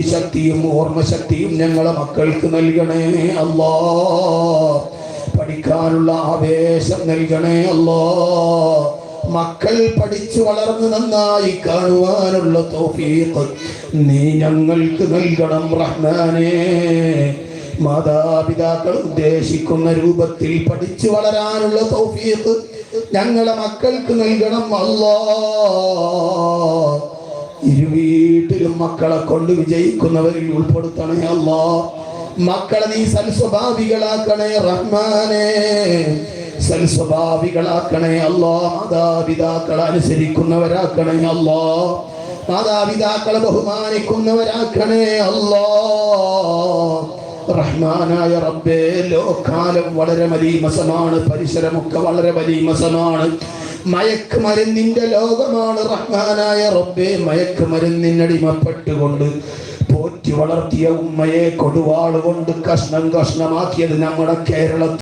ശക്തിയും ഓർമ്മശക്തിയും ഞങ്ങളെ മക്കൾക്ക് നൽകണേ അല്ലാ. പഠിക്കാനുള്ള ആവേശം നൽകണേ അല്ലാ. മക്കൾ പഠിച്ചു വളർന്ന് നന്നായി കാണുവാനുള്ള തൗഫീഖ് നീ ഞങ്ങൾക്ക് നൽകണം റഹ്മാനേ. മാതാപിതാക്കൾ ഉദ്ദേശിക്കുന്ന രൂപത്തിൽ പഠിച്ചു വളരാനുള്ള തൗഫീഖ് ഞങ്ങളെ മക്കൾക്ക് നൽകണം അല്ലാ. ഇരുവീട്ടിലും മക്കളെ കൊണ്ട് വിജയിക്കുന്നവരിൽ ഉൾപ്പെടുത്തണേ അല്ലാ. മക്കളെ നീ സൽസ്വഭാവികളാക്കണേ റഹ്മാനേ. സൽസ്വഭാവികളാക്കണേ അല്ലാ. മാതാപിതാക്കളെ അനുസരിക്കുന്നവരാക്കണേ അല്ലാ. മാതാപിതാക്കളെ ബഹുമാനിക്കുന്നവരാക്കണേ അല്ലാ. റഹ്മാനായ റബ്ബേ, ലോകാലം വളരെ മലീമസമാണ്, പരിസരമൊക്കെ വളരെ മലീമസമാണ്. മയക്കുമരുന്നിന്റെ ലോകമാണ് റഹ്മാനായ റബ്ബേ. മയക്കുമരുന്നിനടിമപ്പെട്ടുകൊണ്ട് പോറ്റി വളർത്തിയ ഉമ്മയെ കൊടുവാളുകൊണ്ട് കഷ്ണം കഷ്ണമാക്കിയത് നമ്മുടെ കേരളത്തിൽ